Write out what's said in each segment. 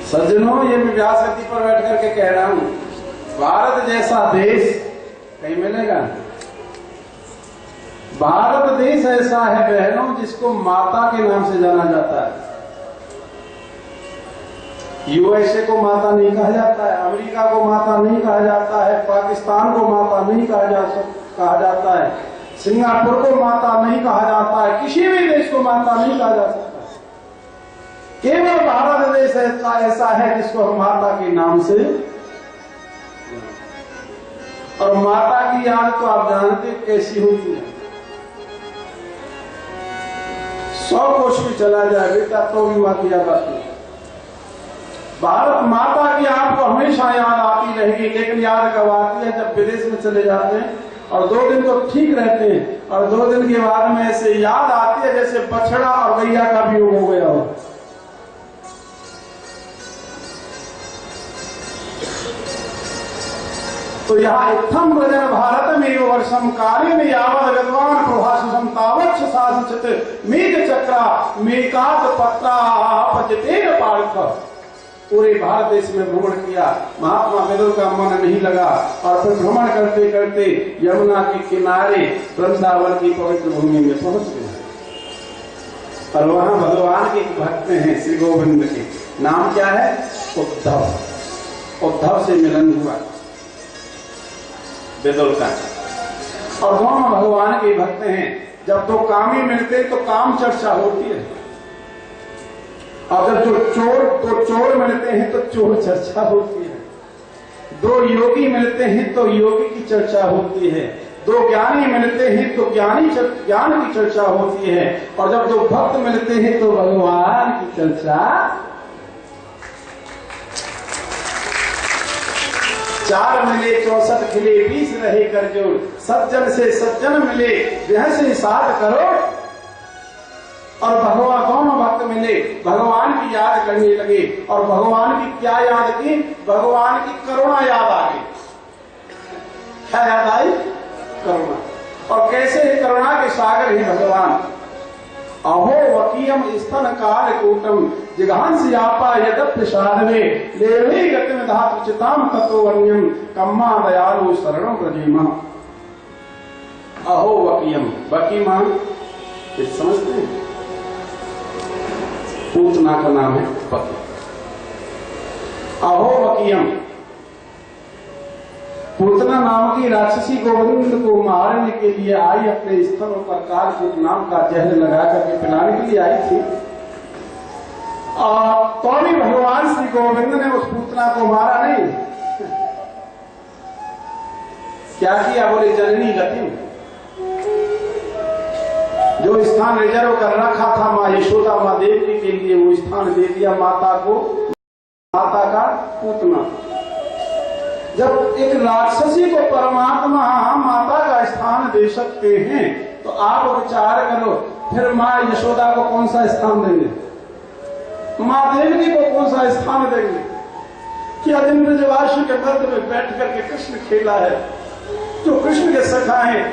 सज्जनों, ये मैं व्यास गति पर बैठ करके कह रहा हूं, भारत जैसा देश कहीं मिलेगा? भारत देश ऐसा है बहनों जिसको माता के नाम से जाना जाता है। यूएसए को माता नहीं कहा जाता है, अमेरिका को माता नहीं कहा जाता है, पाकिस्तान को माता नहीं कहा जाता है, सिंगापुर को माता नहीं कहा जाता है, किसी भी देश को माता नहीं कहा जा सकता। केवल भारत देश ऐसा है जिसको हम माता के नाम से, और माता की याद तो आप जानते कैसी होती है। 100 कोष भी चला जाए बेटा तो भी माँ की याद आती है। भारत माता की आपको हमेशा याद आती रहेगी, लेकिन याद कब आती है? जब विदेश में चले जाते हैं और 2 दिन तो ठीक रहते हैं, और 2 दिन के बाद में ऐसे याद आती है जैसे बछड़ा और गैया का भी हो गया हो। तो यहाँ इत्थम ब्रजन भारत में वर्षम काले में यावत गतवान प्रभाषम तावच्छ सासचित मेघ चक्रा मेकात पत्रा पचतेर पार्थ। पूरे भारत देश में भ्रमण किया, महात्मा वेदों का मन नहीं लगा, और फिर भ्रमण करते करते यमुना के किनारे वृंदावन की पवित्र भूमि में पहुंच गए। और वहां भगवान के भक्त हैं श्री गोविंद के, नाम क्या है? उद्धव। उद्धव से मिलन हुआ वेदों का, और दोनों भगवान के भक्त हैं। जब 2 कामी मिलते तो काम चर्चा होती है, और जब जो चोर मिलते हैं तो चोर चर्चा होती है। 2 योगी मिलते हैं तो योगी की चर्चा होती है, 2 ज्ञानी मिलते हैं तो ज्ञान की चर्चा होती है, और जब 2 भक्त मिलते हैं तो भगवान की चर्चा। 4 मिले 64 खिले 20 रहे कर जोड़, सज्जन से सज्जन मिले वह से 7 करोड़। और भगवान दोनों भक्त मिले, भगवान की याद करने लगे, और भगवान की क्या याद की? भगवान की करुणा याद आ गई। क्या याद आई? करुणा। और कैसे है? करुणा के सागर है भगवान। अहो वकीयम स्तन काल कूटम जिघांस यापा यदप्य साधवे लेवे गतिम धातु चिताम तत्वन्यम कम्मा दयालु शरणम प्रजीमा। अहो वकीयम, वकी मान समझते हैं? पूतना का नाम है वकी। अहो वकीयम, पूतना नाम की राक्षसी गोविंद को मारने के लिए आई, अपने स्तनों पर कालकूट नाम का जहर लगा करके पिलाने के लिए आई थी। और तो भी भगवान श्री गोविंद ने उस पूतना को मारा नहीं। क्या किया? बोले जननी गति, जो स्थान रिजर्व कर रखा था माँ यशोदा माँ देवी के लिए, वो स्थान दे दिया माता को, माता का पूतना। जब एक राक्षसी को परमात्मा माता का स्थान दे सकते हैं, तो आप विचार करो फिर माँ यशोदा को कौन सा स्थान देंगे? माँ देवी को कौन सा स्थान देंगे? क्या दिन ब्रजवासी के मध्य में बैठ करके कृष्ण खेला है, जो कृष्ण के सखा हैं,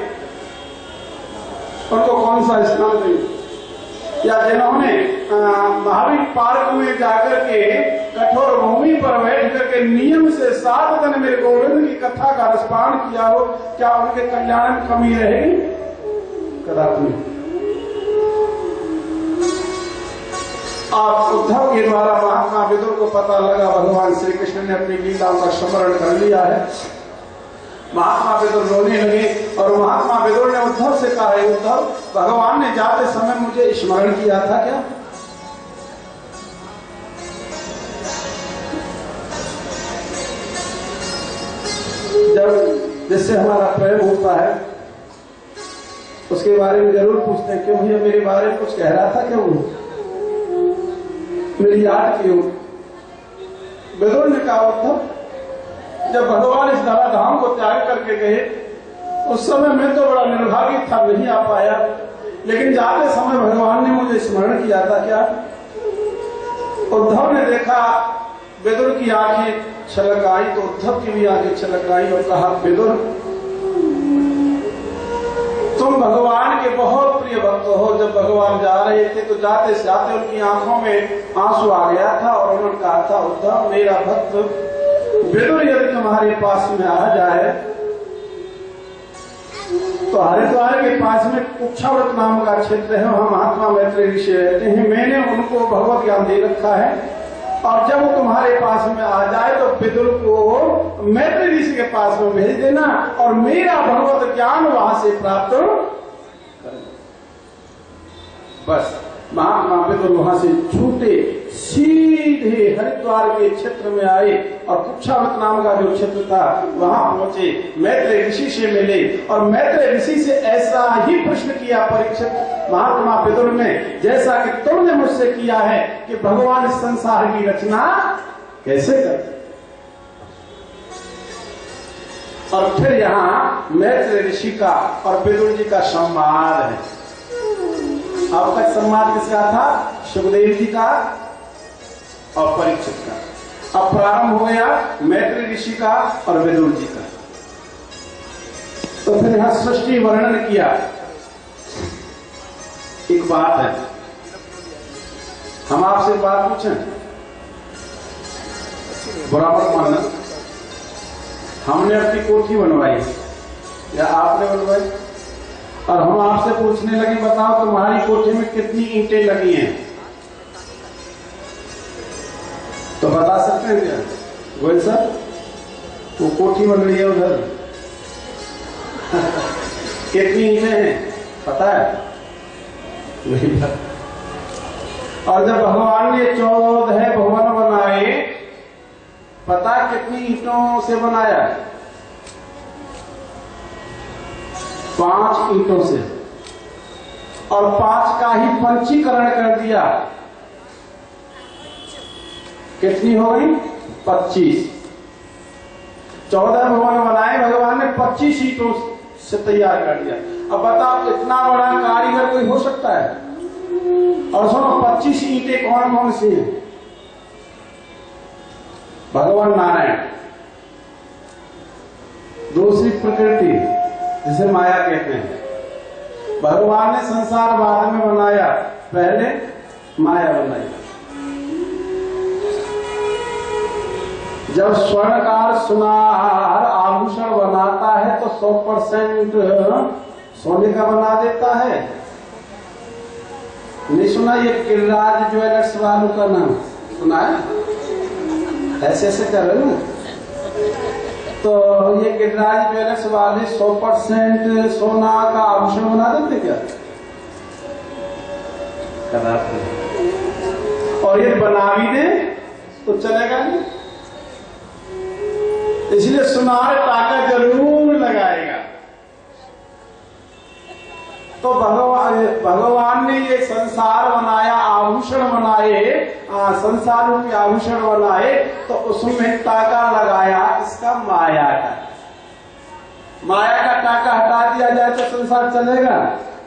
उनको कौन सा स्थान देंगे? या जिन्होंने महावीर पार्क में जाकर के कठोर भूमि पर बैठ करके नियम से 7 दिन मेरे गोविंद की कथा का रसपान किया हो, क्या उनके कल्याण में कमी रहेगी? कदापि। आप उद्धव के द्वारा महात्मा विदुर को पता लगा भगवान श्री कृष्ण ने अपनी लीलाओं का स्मरण कर लिया है। महात्मा विदुर रोने लगे, और महात्मा विदुर ने उद्धव से कहा, उद्धव, भगवान ने जाते समय मुझे स्मरण किया था क्या? जब जिससे हमारा प्रेम होता है उसके बारे में जरूर पूछते हैं, क्यों भैया मेरे बारे में कुछ कह रहा था, क्यों मेरी याद क्यों? विदुर ने कहा, उद्धव, जब भगवान इस धरा धाम को त्याग करके गए उस समय मैं तो बड़ा निर्भागी था, नहीं आ पाया, लेकिन जाते समय भगवान ने मुझे स्मरण किया था क्या? उद्धव ने देखा विदुर की आंखें छलक आई, तो उद्धव की भी आंखें छलक आई, और कहा, विदुर तुम भगवान के बहुत प्रिय भक्त हो। जब भगवान जा रहे थे तो जाते जाते उनकी आंखों में आंसू आ गया था और उन्होंने कहा था, उद्धव मेरा भक्त विदुर यदि तुम्हारे पास में आ जाए तो हरिद्वार के पास में कुक्षाव्रत नाम का क्षेत्र है, वहां महात्मा मैत्रेय ऋषि रहते हैं। मैंने उनको भगवत ज्ञान दे रखा है और जब वो तुम्हारे पास में आ जाए तो विदुर को मैत्रेय ऋषि के पास में भेज देना और मेरा भगवत ज्ञान वहां से प्राप्त कर। बस महात्मा विदुर वहां से छूटे, सीधे हरिद्वार के क्षेत्र में आए और कुक्षाव्रत नाम का जो क्षेत्र था वहां पहुंचे, मैत्रेय ऋषि से मिले और मैत्रेय ऋषि से ऐसा ही प्रश्न किया परीक्षित महात्मा विदुर ने जैसा कि तुमने मुझसे किया है कि भगवान इस संसार की रचना कैसे करते। और फिर यहाँ मैत्रेय ऋषि का और विदुर जी का संवाद है। अब तक संवाद किसका था? सुखदेव जी का और परीक्षित का। अब प्रारंभ हो गया मैत्रेय ऋषि का और विदुर जी का। तो फिर यहां सृष्टि वर्णन किया। एक बात है, हम आपसे बात पूछें, बराबर मानना, हमने अपनी कोठी बनवाई या आपने बनवाई और हम आपसे पूछने लगे बताओ तुम्हारी कोठी में कितनी ईंटें लगी हैं, तो बता सकते हैं क्या? गोयल सर वो कोठी बन रही है उधर कितनी ईंटें हैं पता है? नहीं पता। और जब भगवान ने 14 भवन बनाए, पता कितनी ईंटों से बनाया? 5 ईंटों से, और 5 का ही पंचीकरण कर दिया। कितनी हो गई? 25। 14 भवन बनाए भगवान ने, 25 ईंटों से तैयार कर दिया। अब बताओ इतना बड़ा कारीगर कोई हो सकता है? और सुनो 25 ईंटें कौन कौन सी हैं? भगवान नारायण, दूसरी प्रकृति जिसे माया कहते हैं। भगवान ने संसार बाद में बनाया, पहले माया बनाई। जब स्वर्णकार सुनार आभूषण बनाता है तो 100% सोने का बना देता है। नहीं सुना ये गिरिराज ज्वेलर्स वालों का नाम सुना है? ऐसे ऐसे कर रहे हो। तो ये गिरिराज ज्वेलर्स वाले 100% सोना का आभूषण बना देते क्या? और ये बना भी दे तो चलेगा नहीं, इसलिए सुनार टाका जरूर लगाएगा। तो भगवान ने ये संसार बनाया, आभूषण बनाए, संसार रूपी आभूषण बनाए, तो उसमें टाका लगाया इसका माया का। माया का टाका हटा दिया जाए तो संसार चलेगा?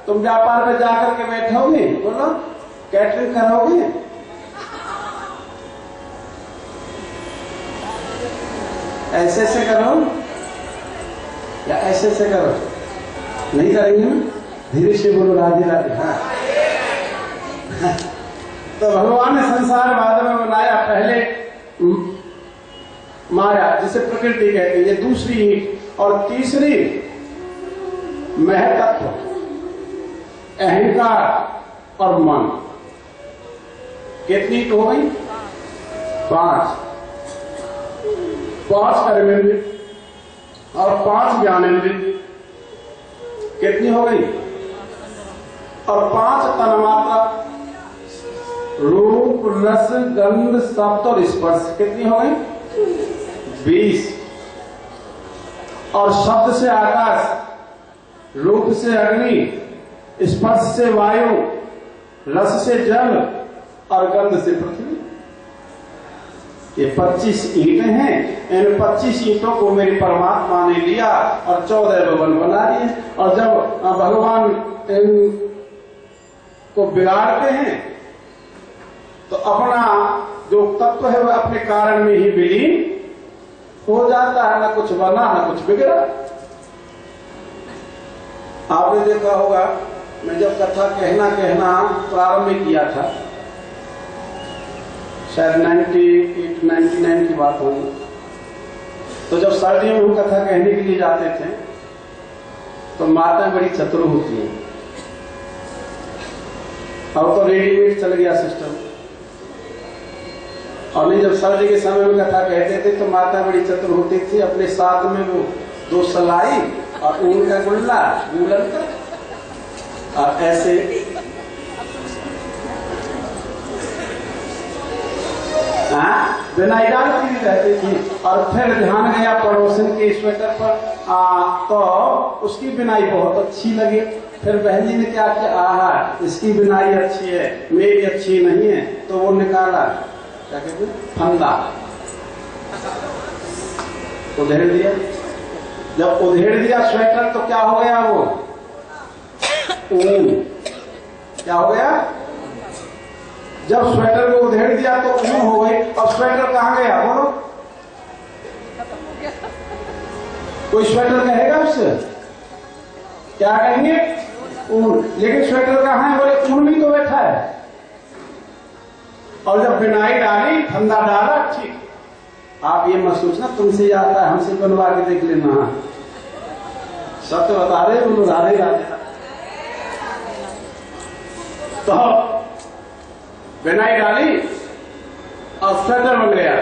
तुम व्यापार में जाकर के बैठोगे, बोलो कैटरिंग करोगे? ऐसे ऐसे करो या ऐसे ऐसे करो? नहीं करेंगे ना? धीरे से बोलो राधे राधे। हाँ तो भगवान ने संसार बाद में बनाया, पहले माया जिसे प्रकृति कहते हैं, ये दूसरी ईंट, और तीसरी महतत्व, अहंकार और मन। कितनी हो गई? 5 कर्मेंद्रिय और 5 ज्ञानेंद्रिय। कितनी हो गई? और 5 तन्मात्रा, रूप रस गंध शब्द और स्पर्श। कितनी हो गई? 20। और शब्द से आकाश, रूप से अग्नि, स्पर्श से वायु, रस से जल और गंध से पृथ्वी। ये 25 ईंटें हैं। इन 25 ईंटों को मेरे परमात्मा ने लिया और 14 भवन बना दिए। और जब भगवान को बिगाड़ते हैं तो अपना जो तत्व है वह अपने कारण में ही विलीन हो जाता है। न कुछ बना न कुछ बिगड़ा। आपने देखा होगा, मैं जब कथा कहना प्रारंभ में किया था, शायद 98-99 की बात होगी, तो जब सर्दियों में हम कथा कहने के लिए जाते थे तो माता बड़ी चतुर होती है। अब तो रेडीमेड चल गया सिस्टम, और नहीं, जब सर्दी के समय में कथा कहते थे तो माता बड़ी चतुर होती थी, अपने साथ में वो 2 सलाई और ऊन का गुल्ला गूलन कर, और ऐसे बिना डालती भी रहती थी। और फिर ध्यान गया पड़ोसन के स्वेटर पर, तो उसकी बिनाई बहुत अच्छी लगी। फिर बहन जी ने क्या किया, आहा इसकी बिनाई अच्छी है, मेरी अच्छी नहीं है, तो वो निकाला, क्या कहते हैं, फंदा, उधेड़ दिया। जब उधेड़ दिया स्वेटर तो क्या हो गया, वो ऊन क्या हो गया। जब स्वेटर को उधेड़ दिया तो ऊन हो गई। अब स्वेटर कहाँ गया, बोलो, कोई स्वेटर कहेगा उससे, क्या कहेंगे, ऊन। लेकिन स्वेटर कहाँ है, बोले ऊन भी तो बैठा है। और जब बिनाई डाली, फंदा डाला, ठीक। आप ये मत सोचना तुमसे आता है, हमसे बनवा के देख लेना, सत्य बता रहे, वो लोग राधे राधे। तो बिनाई डाली और स्वेटर बन गया,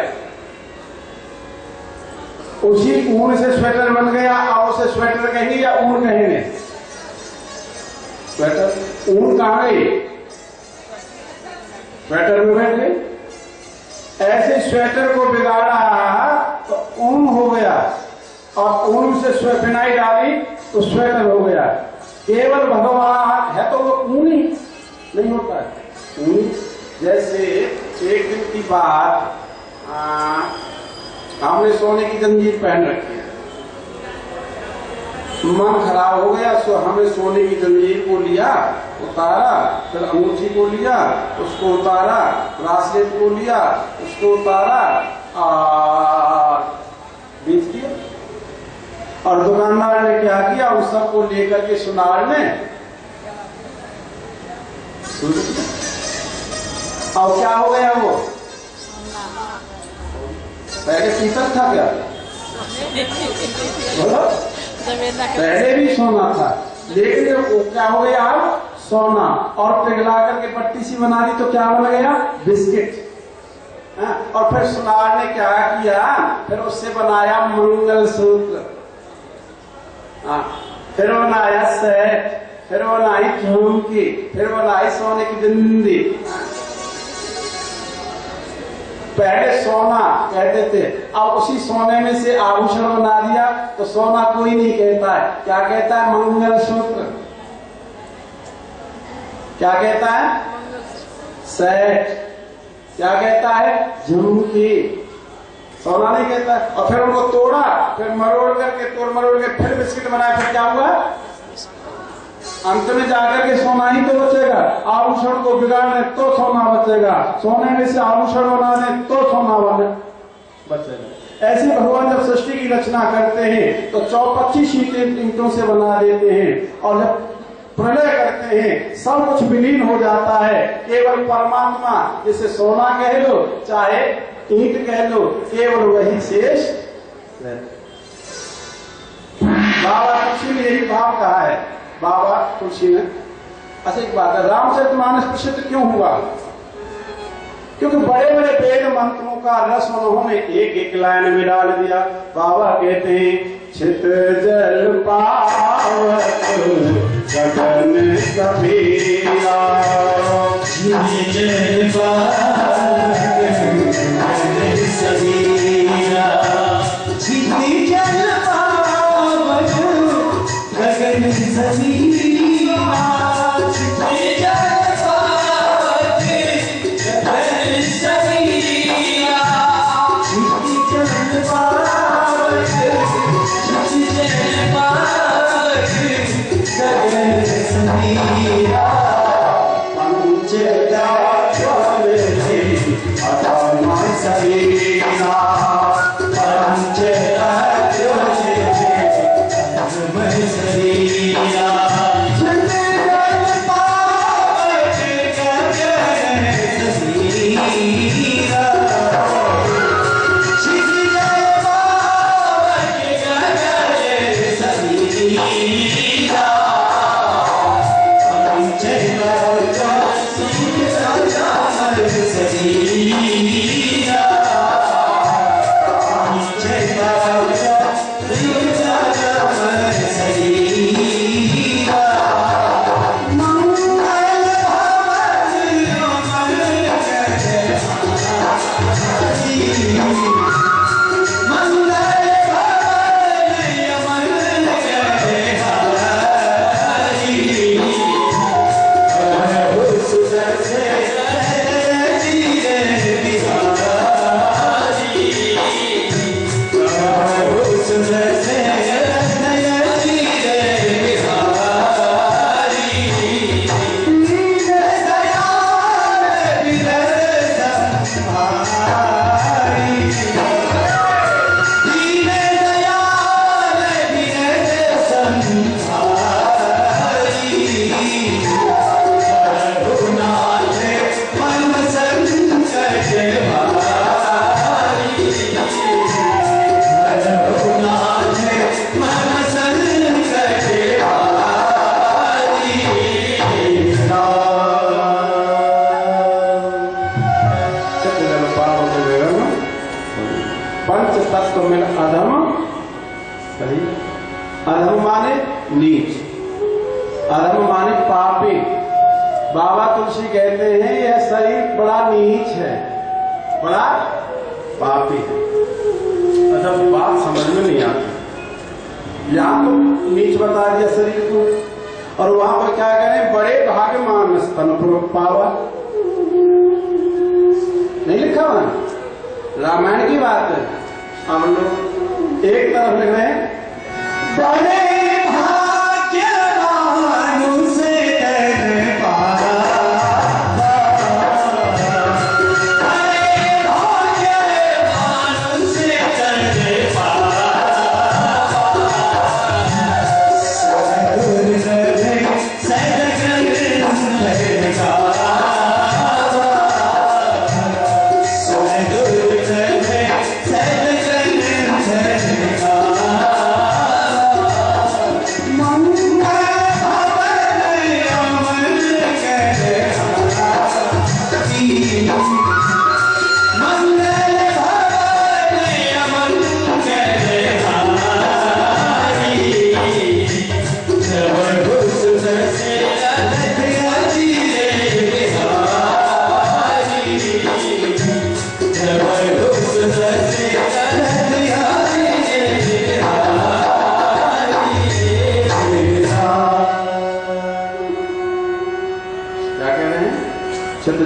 उसी ऊन से स्वेटर बन गया। अब उसे स्वेटर कहेंगे या ऊन कहेंगे, स्वेटर। ऊन कहाँ गई, स्वेटर में बैठ गई। ऐसे स्वेटर को बिगाड़ा तो ऊन हो गया, और ऊन से बिनाई डाली तो स्वेटर हो गया। केवल भगवान है तो वो ऊन ही नहीं होता है, ऊन। जैसे एक दिन की बात, हमने सोने की जंजीर पहन रखी है, मन खराब हो गया, सो हमें सोने की जंजीर को लिया, उतारा, फिर अंगूठी को लिया, उसको उतारा, ब्रासलेट को लिया, उसको उतारा और बेच दिया। और दुकानदार ने क्या किया, उस सबको लेकर के सुनार में, और क्या हो गया, वो पहले पीतल था क्या, बोलो, पहले भी सोना था, लेकिन वो क्या हो गया, सोना। और पिघला करके पट्टी सी बना दी तो क्या बन गया, बिस्किट। और फिर सुनार ने क्या किया, फिर उससे बनाया मंगलसूत्र, फिर बनाया सेट, फिर बनाई झुमकी, फिर बनाई सोने की बिंदी। पहले सोना कहते थे, अब उसी सोने में से आभूषण बना दिया तो सोना कोई नहीं कहता है, क्या कहता है, मंगलसूत्र। क्या कहता है, सेट। क्या कहता है, झुमकी। सोना नहीं कहता। और फिर उनको तोड़ा, फिर मरोड़ करके, तोड़ मरोड़ के फिर बिस्किट बनाया, फिर क्या हुआ, अंत में जाकर के सोना ही तो बचेगा। आभूषण को बिगाड़ने तो सोना बचेगा, सोने में से आभूषण बनाने तो सोना बचेगा। ऐसे भगवान जब सृष्टि की रचना करते हैं तो 24 ईंटों से बना देते हैं, और जब प्रलय करते हैं सब कुछ विलीन हो जाता है, केवल परमात्मा, जिसे सोना कह लो चाहे ईंट कह लो, केवल वही शेष। बाबा तुलसी ने यही भाव कहा है, बाबा तुलसी ने। अच्छा एक बात है, रामचरितमानस प्रसिद्ध क्यों हुआ, क्योंकि बड़े बड़े वेद मंत्रों का रस उन्होंने एक एक लाइन में डाल दिया। बाबा कहते हैं, छित जल पावत गगन कबीरा, छित जल पावत गगन सबीरा, छित जल पावत गगन सबीरा, छित जल पावत गगन सबीरा, छित जल पावत छित जल पावत गगन सबीरा, पंचदाक्षर पंच तत्व में अधम शरीर। अधम माने नीच, अधम माने पापी। बाबा तुलसी कहते हैं यह शरीर बड़ा नीच है, बड़ा पापी है। अच्छा, बात समझ में नहीं आती। यहां तो नीच बता दिया शरीर को, और वहां पर क्या करें, बड़े भाग्यमान स्तन पावा, नहीं लिखा वहां, रामायण की बात है। हम लोग एक तरफ लिख रहे हैं बड़े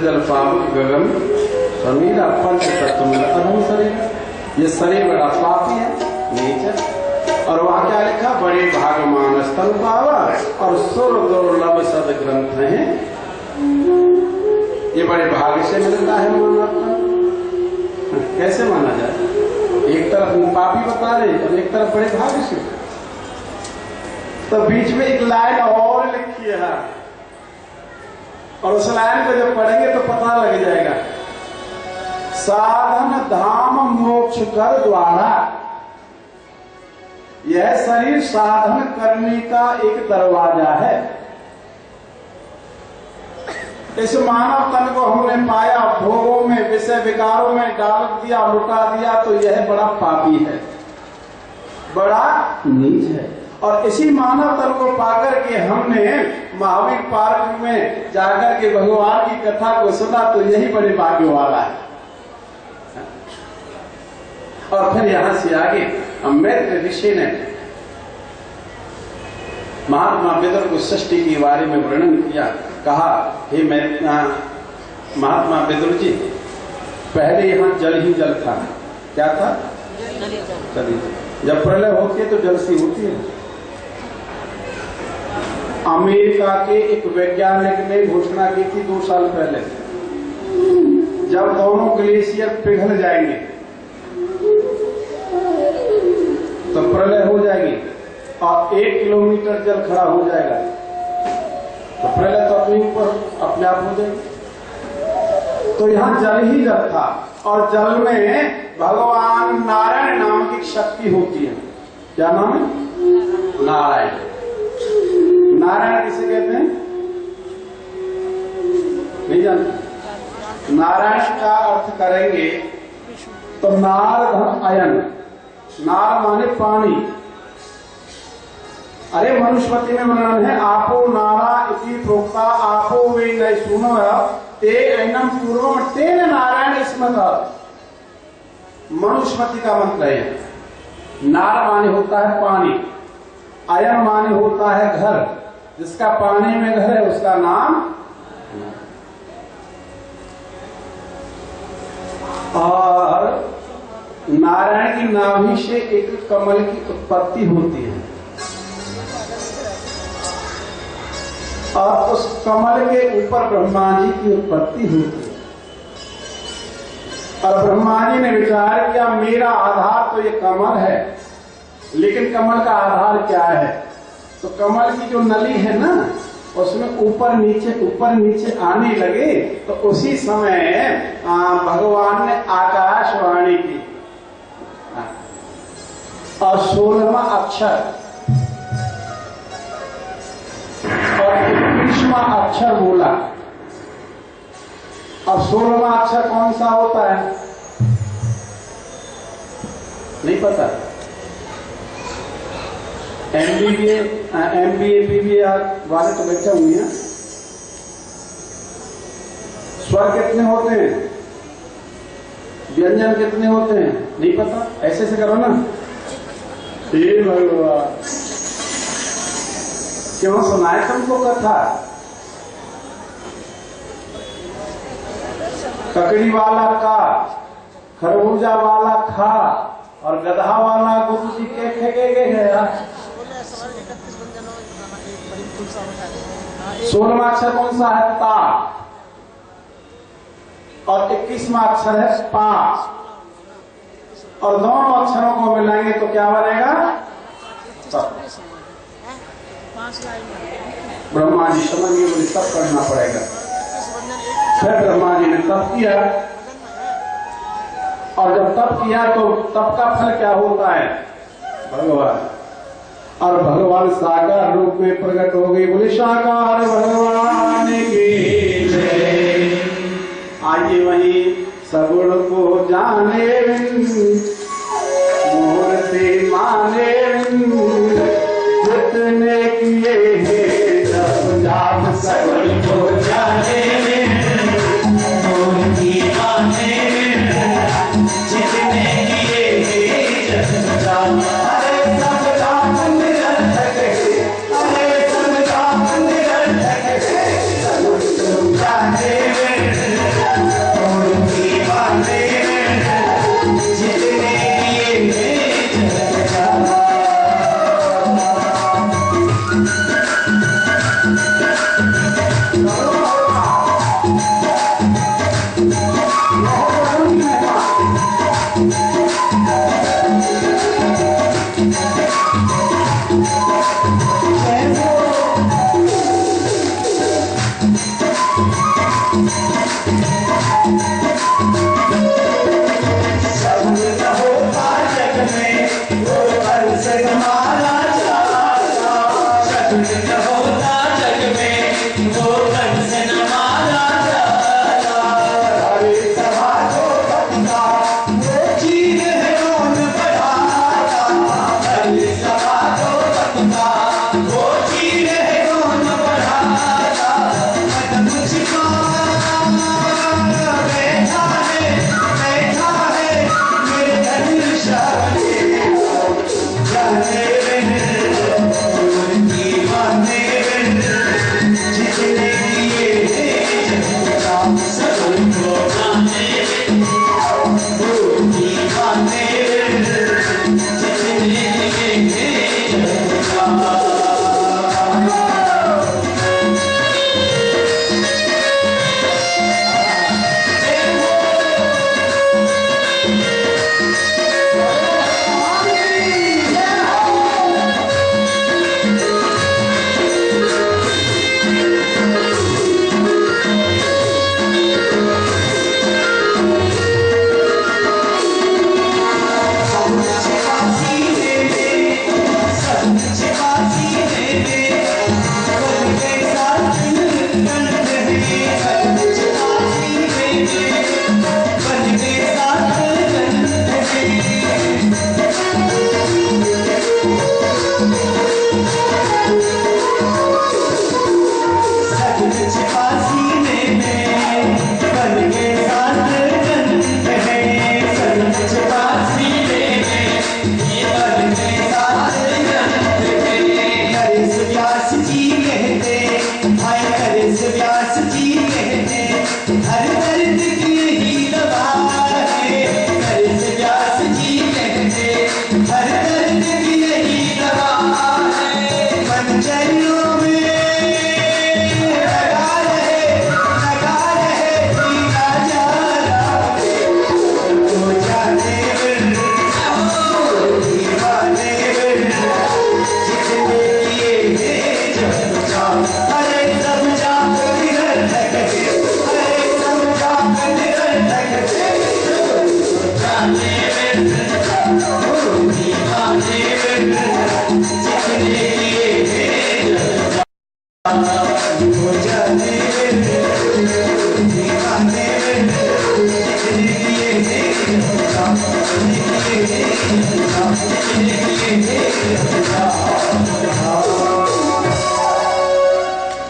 जल पावक गगन समीरा पंच तत्व में अधम शरीर। ये शरीर बड़ा पापी है, नीच है। और वहां क्या लिखा, बड़े भागमान स्तन पावा और सुर दुर्लभ सद ग्रंथ है। ये बड़े भाग्य से मिलता है मानवता। कैसे माना जाए, एक तरफ पापी बता रहे और एक तरफ बड़े भाग्य से। तो बीच में एक लाइन और लिखी है, और उस लाइन को जब पढ़ेंगे तो पता लग जाएगा। साधन धाम मोक्ष कर द्वारा, यह शरीर साधन करने का एक दरवाजा है। इस मानव तन को हमने पाया, भोगों में, विषय विकारों में डाल दिया, लुटा दिया, तो यह बड़ा पापी है, बड़ा नीच है। और इसी मानव तन को पाकर के हमने महावीर पार्क में जाकर के भगवान की कथा को सुना, तो यही बड़े भाग्य वाला है। और फिर यहां से आगे अम्बेडकर ऋषि ने महात्मा विदुर को सृष्टि के बारे में वर्णन किया। कहा, हे महात्मा विदुर जी, पहले यहाँ जल ही जल था। क्या था? जल। जब प्रलय होती है तो जल सी होती है। अमेरिका के एक वैज्ञानिक ने घोषणा की थी 2 साल पहले, जब दोनों ग्लेशियर पिघल जाएंगे तो प्रलय हो जाएगी और 1 किलोमीटर जल खड़ा हो जाएगा, तो प्रलय तो अपने ऊपर अपने आप हो जाएगी। तो यहाँ जल ही जल था, और जल में भगवान नारायण नाम की शक्ति होती है। क्या नाम है? नारायण। नारायण किसे कहते हैं? नहीं जानते? नारायण का अर्थ करेंगे तो नार धन अयन। नार माने पानी। अरे मनुस्मृति में वर्णन है, आपो नारा इति प्रोक्ता आपो वे न सुनो ते ऐनम पूर्वम तेन नारायण स्मृत। मनुस्मृति का मंत्र है। नार माने होता है पानी, अयन माने होता है घर। जिसका पानी में घर है उसका नाम। और नारायण की नाभि से एक कमल की उत्पत्ति होती है, और उस कमल के ऊपर ब्रह्मा जी की उत्पत्ति होती है। और ब्रह्मा जी ने विचार किया, मेरा आधार तो ये कमल है, लेकिन कमल का आधार क्या है? तो कमल की जो नली है ना, उसमें ऊपर नीचे आने लगे। तो उसी समय भगवान ने आकाशवाणी की और 16वां अक्षर और 21वां अक्षर बोला। और 16वां अक्षर कौन सा होता है? नहीं पता। MBA BBA वाले तो बैठे हुए हैं। स्वर कितने होते हैं, व्यंजन कितने होते हैं, नहीं पता। ऐसे से करो ना, हे भगवान, क्यों सुनाए तुमको कथा? ककड़ी वाला का, खरबूजा वाला खा, और गधा वाला गुरु जी के गया। 16वां अक्षर कौन सा है? ता। और 21वां अक्षर है पा। और दोनों अक्षरों को मिलाएंगे तो क्या बनेगा? ब्रह्मा जी समझ गए, मुझे तप करना पड़ेगा। फिर ब्रह्मा जी ने तप किया, और जब तप किया तो तप का फल क्या होता है? भगवान। और भगवान साकार रूप में प्रकट हो गई। बोले साकार भगवान की जय। आइए वही सगुण को जाने मूर्ति माने, जितने किए जब जाप सगुण को जाने मूर्ति माने, जितने किए जब जाप।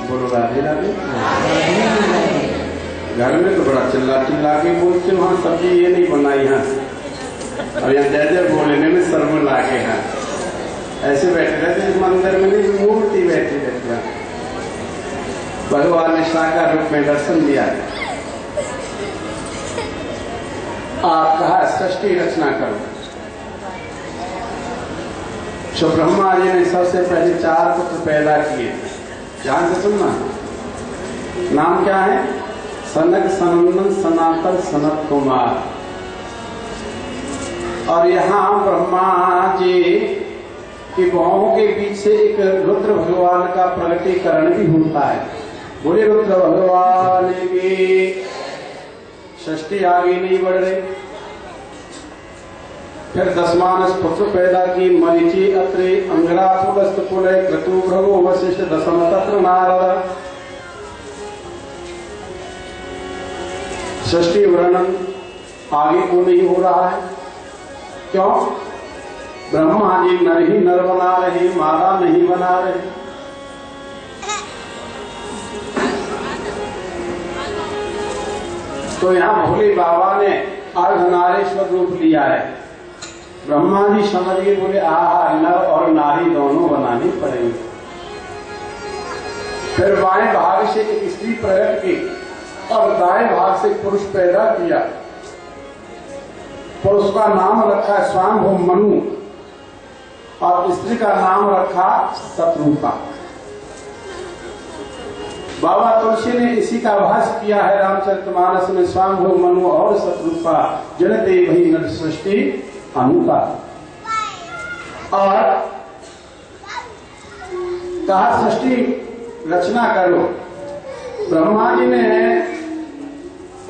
बोलो राधे राधे। घर में तो बड़ा चिल्ला चिल्ला के बोलते, वहाँ सब्जी ये नहीं बनाई है, और यहाँ जय जय बोलने में सर्व लागे हैं। ऐसे बैठे रहते इस मंदिर में, नहीं मूर्ति बैठी रहती है। भगवान ने साकार रूप में दर्शन दिया। आप कहा सृष्टि रचना करो। तो ब्रह्मा जी ने सबसे पहले 4 पुत्र पैदा किए। ध्यान से सुनना, नाम क्या है? सनक, सनंदन, सनातन, सनत कुमार। और यहाँ ब्रह्मा जी की बाहों के बीच से एक रुद्र भगवान का प्रगटीकरण भी होता है। बोले रुद्र भगवान की। षष्ठी आगे नहीं बढ़ रही। फिर 10 मानस पुत्र पैदा की। मरीचि, अत्रि, अंगरा, पुलस्त, पुलय, क्रतु, भृगु, वशिष्ठ, दशम तत्र नारद। षष्ठी वर्णन आगे को नहीं हो रहा है। क्यों? ब्रह्मा जी नर ही नर बना रहे, मादा नहीं बना रहे। तो यहाँ भोले बाबा ने अर्धनारेश्वर रूप लिया है। ब्रह्मा जी समझ गए, बोले आहा, नर और नारी दोनों बनानी पड़ेंगे। फिर बाएं भाग से एक स्त्री प्रकट की और दाएं भाग से पुरुष पैदा किया। पुरुष का नाम रखा स्वांभु मनु और स्त्री का नाम रखा शत्रुपा। बाबा तुलसी ने इसी का भाष्य किया है रामचरितमानस में। स्वांभु मनु और शत्रुपा जनते भई नर सृष्टि अनुपा। और कहा सृष्टि रचना करो। ब्रह्मा जी ने,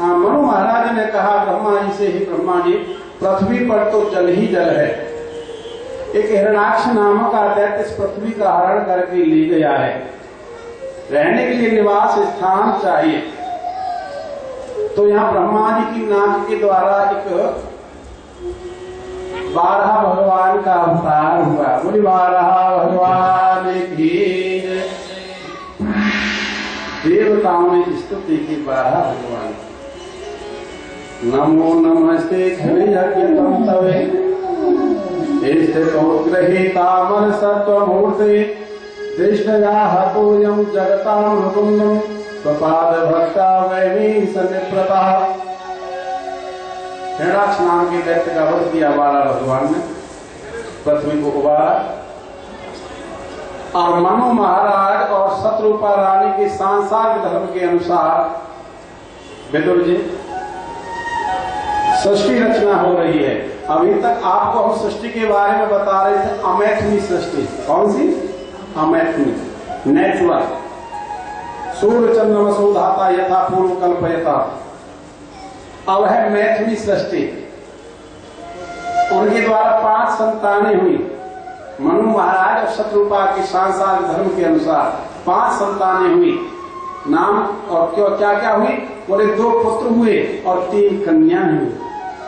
मनु महाराज ने कहा ब्रह्मा जी से, ही ब्रह्मा जी, पृथ्वी पर तो जल ही जल है। एक हिरणाक्ष नामक दैत्य इस पृथ्वी का हरण करके ले गया है। रहने के लिए निवास स्थान चाहिए। तो यहाँ ब्रह्मा जी की नाक के द्वारा एक 12 भगवान का अवतार हुआ। बोली 12 भगवान की। देवताओं ने स्तुति की 12 भगवान। नमो नमस्ते घृयज्ञतम तवे स्थितोग्रहीता मन सत्वमूर्ते दृष्टया हतोऽयं जगतां मुकुन्दं स्वपाद भक्ता वैमी सन्निप्रता। हिरणाक्ष नाम के दैत्य का वध किया 12 भगवान ने, पृथ्वी को उबारा। और मनु महाराज और शत्रुपा रानी के सांसारिक धर्म के अनुसार विदुर जी सृष्टि रचना हो रही है। अभी तक आपको हम सृष्टि के बारे में बता रहे थे, अमैथुनी सृष्टि। कौन सी? अमैथुनी, नेचुरल। सूर्य चंद्रमा धाता यथा पूर्व कल्पयता। अब है मैथुनी सृष्टि। उनके द्वारा 5 संतानें हुई। मनु महाराज और शत्रुपा के सांसारिक धर्म के अनुसार 5 संतानें हुई। नाम और क्या क्या हुई? बोले 2 पुत्र हुए और 3 कन्याएं हुई।